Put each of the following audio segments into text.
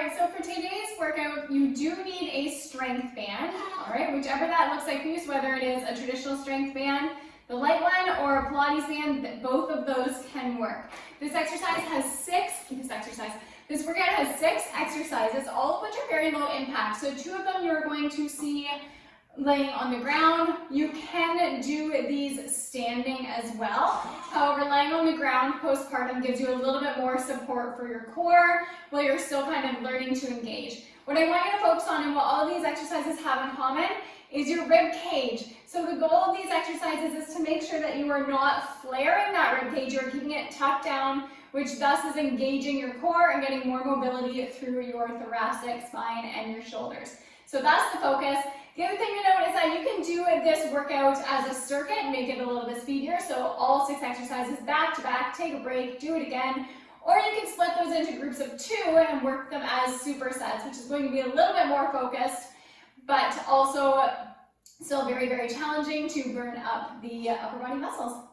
right, so for today's workout, you do need a strength band, all right, whichever that looks like for you, so whether it is a traditional strength band, the light one, or a Pilates band, both of those can work. This workout has 6 exercises, all of which are very low impact. So 2 of them you're going to see laying on the ground. You can do these standing as well. However, laying on the ground postpartum gives you a little bit more support for your core while you're still kind of learning to engage. What I want you to focus on, and what all of these exercises have in common, is your rib cage. So the goal of these exercises is to make sure that you are not flaring that rib cage, you're keeping it tucked down, which thus is engaging your core and getting more mobility through your thoracic spine and your shoulders. So that's the focus. The other thing to note is that you can do this workout as a circuit, make it a little bit speedier. So all 6 exercises back to back, take a break, do it again. Or you can split those into groups of 2 and work them as supersets, which is going to be a little bit more focused, but also still very, very challenging to burn up the upper body muscles.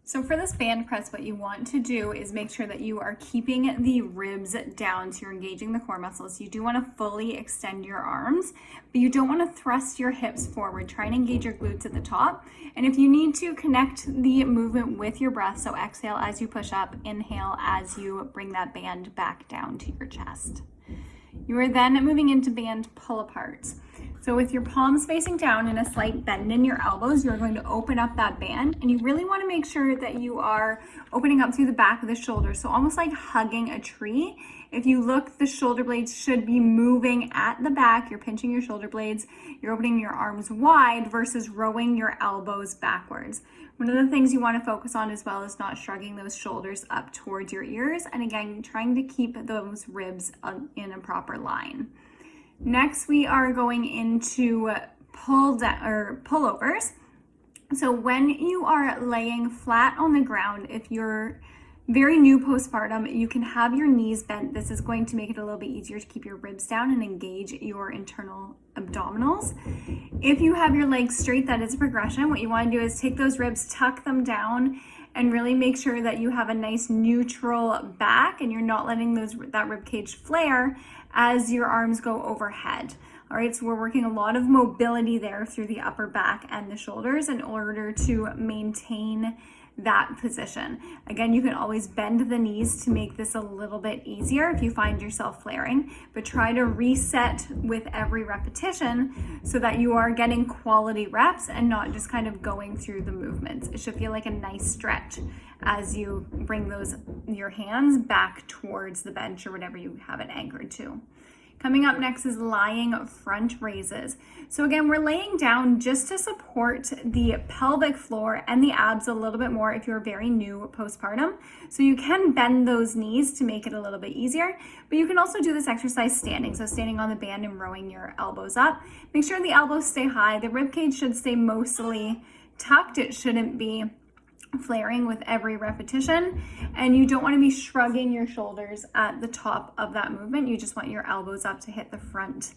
So for this band press, what you want to do is make sure that you are keeping the ribs down, so you're engaging the core muscles. You do want to fully extend your arms, but you don't want to thrust your hips forward. Try and engage your glutes at the top. And if you need to, connect the movement with your breath, so exhale as you push up, inhale as you bring that band back down to your chest. You are then moving into band pull aparts. So with your palms facing down and a slight bend in your elbows, you're going to open up that band, and you really want to make sure that you are opening up through the back of the shoulders. So almost like hugging a tree. If you look, the shoulder blades should be moving at the back. You're pinching your shoulder blades. You're opening your arms wide versus rowing your elbows backwards. One of the things you want to focus on as well is not shrugging those shoulders up towards your ears. And again, trying to keep those ribs in a proper line. Next, we are going into pullovers. So when you are laying flat on the ground, if you're very new postpartum, you can have your knees bent. This is going to make it a little bit easier to keep your ribs down and engage your internal abdominals. If you have your legs straight, that is a progression. What you want to do is take those ribs, tuck them down, and really make sure that you have a nice neutral back and you're not letting that rib cage flare as your arms go overhead. All right, so we're working a lot of mobility there through the upper back and the shoulders in order to maintain that position. Again, you can always bend the knees to make this a little bit easier if you find yourself flaring, but try to reset with every repetition so that you are getting quality reps and not just kind of going through the movements. It should feel like a nice stretch as you bring your hands back towards the bench or whatever you have it anchored to. Coming up next is lying front raises. So again, we're laying down just to support the pelvic floor and the abs a little bit more if you're very new postpartum. So you can bend those knees to make it a little bit easier, but you can also do this exercise standing. So standing on the band and rowing your elbows up. Make sure the elbows stay high. The rib cage should stay mostly tucked. It shouldn't be flaring with every repetition, and you don't want to be shrugging your shoulders at the top of that movement. You just want your elbows up to hit the front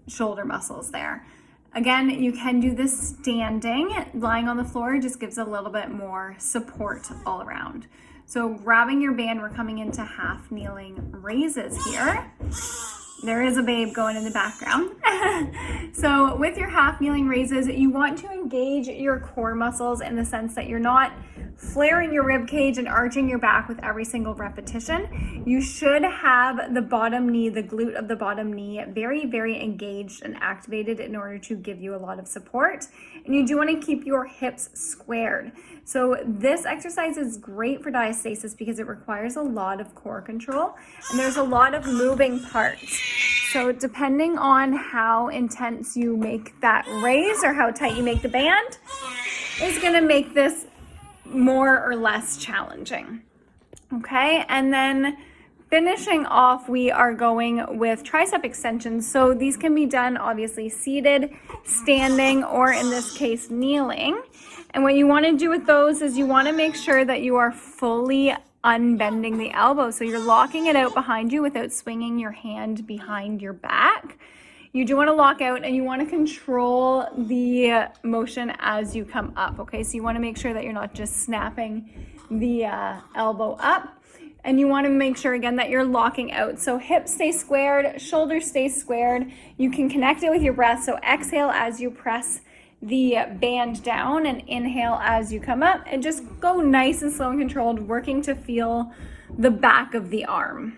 shoulder muscles there. Again, you can do this standing. Lying on the floor just gives a little bit more support all around. So grabbing your band, we're coming into half kneeling raises here. There is a babe going in the background. So with your half kneeling raises, you want to engage your core muscles in the sense that you're not flaring your rib cage and arching your back with every single repetition. You should have the bottom knee, the glute of the bottom knee, very, very engaged and activated in order to give you a lot of support. And you do want to keep your hips squared. So this exercise is great for diastasis because it requires a lot of core control and there's a lot of moving parts. So depending on how intense you make that raise or how tight you make the band is going to make this more or less challenging. Okay, and then finishing off, we are going with tricep extensions. So these can be done obviously seated, standing, or in this case, kneeling. And what you want to do with those is you want to make sure that you are fully unbending the elbow. So you're locking it out behind you without swinging your hand behind your back. You do want to lock out and you want to control the motion as you come up. Okay, so you want to make sure that you're not just snapping the elbow up. And you want to make sure again that you're locking out. So hips stay squared, shoulders stay squared. You can connect it with your breath. So exhale as you press the band down and inhale as you come up, and just go nice and slow and controlled, working to feel the back of the arm.